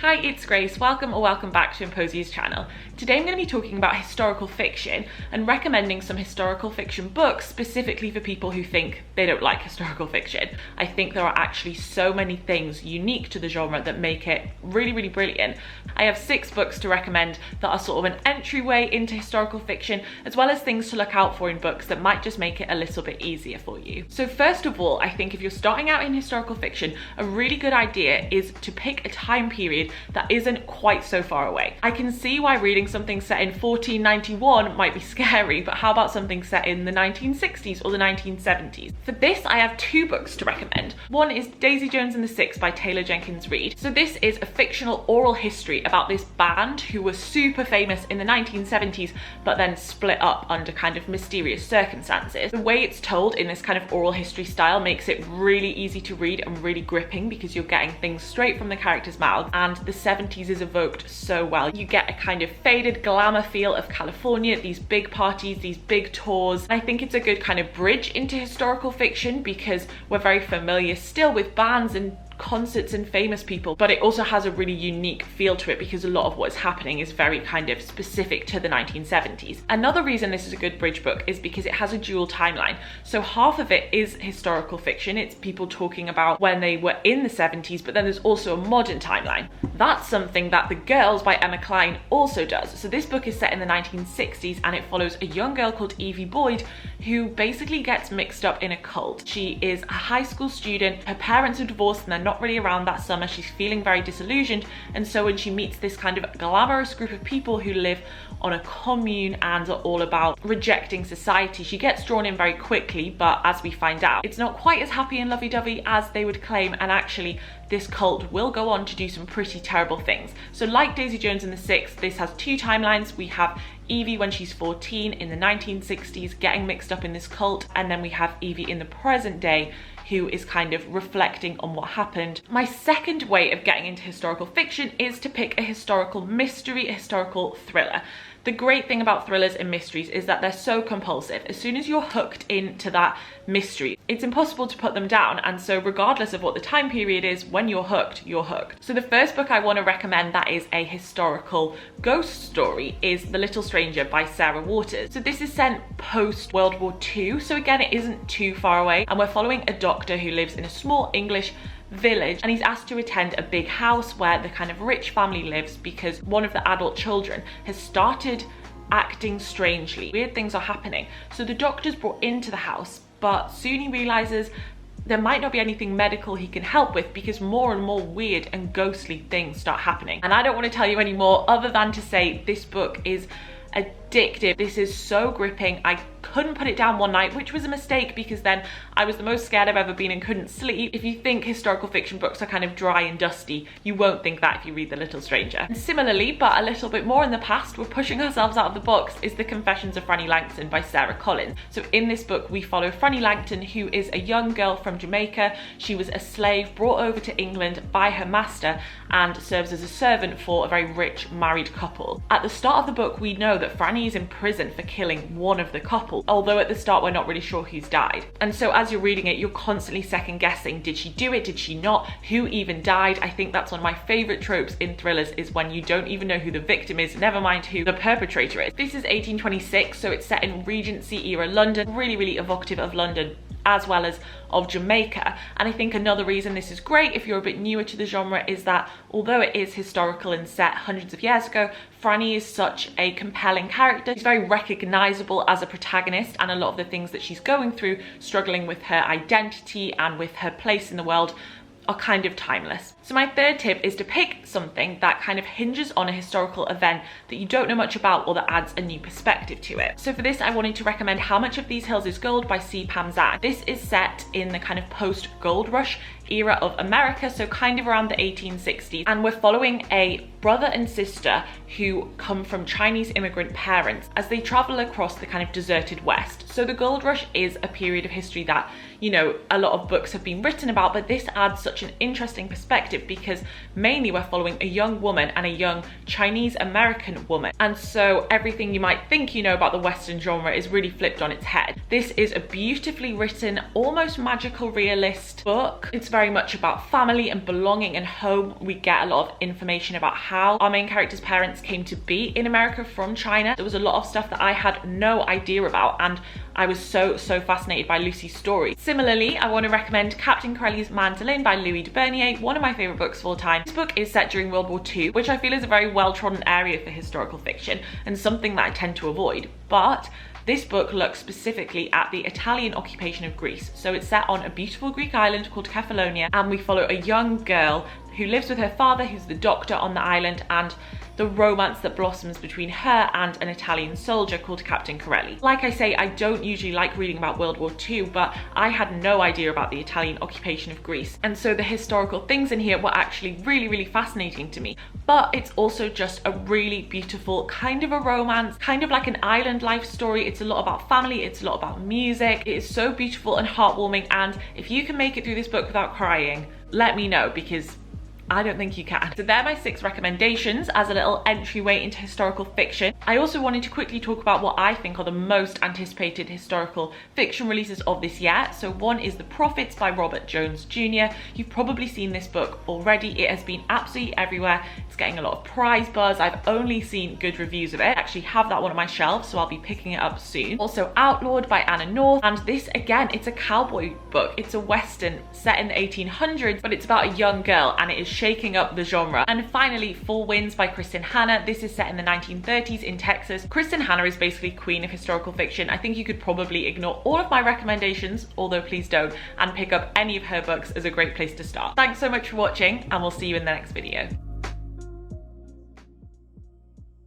Hi, it's Grace. Welcome or welcome back to Emposia's channel. Today I'm going to be talking about historical fiction and recommending some historical fiction books specifically for people who think they don't like historical fiction. I think there are actually so many things unique to the genre that make it really, really brilliant. I have 6 books to recommend that are sort of an entryway into historical fiction, as well as things to look out for in books that might just make it a little bit easier for you. So first of all, I think if you're starting out in historical fiction, a really good idea is to pick a time period that isn't quite so far away. I can see why reading something set in 1491 might be scary, but how about something set in the 1960s or the 1970s? For this, I have 2 books to recommend. One is Daisy Jones and the Six by Taylor Jenkins Reid. So this is a fictional oral history about this band who was super famous in the 1970s, but then split up under kind of mysterious circumstances. The way it's told in this kind of oral history style makes it really easy to read and really gripping because you're getting things straight from the character's mouth, and the 70s is evoked so well. You get a kind of faded glamour feel of California, these big parties, these big tours. I think it's a good kind of bridge into historical fiction because we're very familiar still with bands and concerts and famous people, but it also has a really unique feel to it because a lot of what's happening is very kind of specific to the 1970s. Another reason this is a good bridge book is because it has a dual timeline. So half of it is historical fiction. It's people talking about when they were in the 70s, but then there's also a modern timeline. That's something that The Girls by Emma Cline also does. So this book is set in the 1960s and it follows a young girl called Evie Boyd who basically gets mixed up in a cult. She is a high school student, her parents are divorced and they're not really around that summer. She's feeling very disillusioned, and so when she meets this kind of glamorous group of people who live on a commune and are all about rejecting society, she gets drawn in very quickly, but as we find out, it's not quite as happy and lovey-dovey as they would claim, and actually this cult will go on to do some pretty terrible things. So like Daisy Jones and the Six, this has 2 timelines. We have Evie when she's 14 in the 1960s getting mixed up in this cult, and then we have Evie in the present day who is kind of reflecting on what happened. My second way of getting into historical fiction is to pick a historical mystery, a historical thriller. The great thing about thrillers and mysteries is that they're so compulsive. As soon as you're hooked into that mystery, it's impossible to put them down, and so regardless of what the time period is, when you're hooked, you're hooked. So the first book I want to recommend that is a historical ghost story is The Little Stranger by Sarah Waters. So this is set post World War II, so again it isn't too far away, and we're following a doctor who lives in a small English village, and he's asked to attend a big house where the kind of rich family lives because one of the adult children has started acting strangely. Weird things are happening. So the doctor's brought into the house, but soon he realizes there might not be anything medical he can help with because more and more weird and ghostly things start happening. And I don't want to tell you any more other than to say this book is addictive. This is so gripping. I couldn't put it down one night, which was a mistake because then I was the most scared I've ever been and couldn't sleep. If you think historical fiction books are kind of dry and dusty, you won't think that if you read The Little Stranger. And similarly, but a little bit more in the past, we're pushing ourselves out of the box, is The Confessions of Franny Langston by Sara Collins. So in this book, we follow Frannie Langton, who is a young girl from Jamaica. She was a slave brought over to England by her master and serves as a servant for a very rich married couple. At the start of the book, we know that Frannie is in prison for killing one of the couple, although at the start we're not really sure who's died. And so as you're reading it, you're constantly second guessing, did she do it, did she not, who even died? I think that's one of my favorite tropes in thrillers, is when you don't even know who the victim is, never mind who the perpetrator is. This is 1826, so it's set in Regency era London, really, really evocative of London as well as of Jamaica. And I think another reason this is great if you're a bit newer to the genre is that although it is historical and set hundreds of years ago, Frannie is such a compelling character. She's very recognizable as a protagonist, and a lot of the things that she's going through, struggling with her identity and with her place in the world, are kind of timeless. So my third tip is to pick something that kind of hinges on a historical event that you don't know much about or that adds a new perspective to it. So for this, I wanted to recommend How Much of These Hills Is Gold by C. Pam Zhang. This is set in the kind of post-gold rush era of America, so kind of around the 1860s, and we're following a brother and sister who come from Chinese immigrant parents as they travel across the kind of deserted West. So the gold rush is a period of history that, you know, a lot of books have been written about, but this adds such an interesting perspective perspective because mainly we're following a young woman and a young Chinese American woman. And so everything you might think you know about the Western genre is really flipped on its head. This is a beautifully written, almost magical realist book. It's very much about family and belonging and home. We get a lot of information about how our main character's parents came to be in America from China. There was a lot of stuff that I had no idea about, and I was so fascinated by Lucy's story. Similarly, I want to recommend Captain Corelli's Mandolin by Louis de Bernières, one of my favourite books of all time. This book is set during World War II, which I feel is a very well-trodden area for historical fiction and something that I tend to avoid. But this book looks specifically at the Italian occupation of Greece. So it's set on a beautiful Greek island called Kefalonia, and we follow a young girl who lives with her father, who's the doctor on the island, and the romance that blossoms between her and an Italian soldier called Captain Corelli. Like I say, I don't usually like reading about World War II, but I had no idea about the Italian occupation of Greece. And so the historical things in here were actually really fascinating to me. But it's also just a really beautiful kind of a romance, kind of like an island life story. It's a lot about family, it's a lot about music. It is so beautiful and heartwarming, and if you can make it through this book without crying, let me know, because I don't think you can. So they're my 6 recommendations as a little entryway into historical fiction. I also wanted to quickly talk about what I think are the most anticipated historical fiction releases of this year. So one is The Prophets by Robert Jones Jr. You've probably seen this book already. It has been absolutely everywhere. It's getting a lot of prize buzz. I've only seen good reviews of it. I actually have that one on my shelf, so I'll be picking it up soon. Also Outlawed by Anna North, and this again, it's a cowboy book. It's a western set in the 1800s, but it's about a young girl and it is shaking up the genre. And finally, Four Winds by Kristen Hanna. This is set in the 1930s in Texas. Kristen Hanna is basically queen of historical fiction. I think you could probably ignore all of my recommendations, although please don't, and pick up any of her books as a great place to start. Thanks so much for watching, and we'll see you in the next video.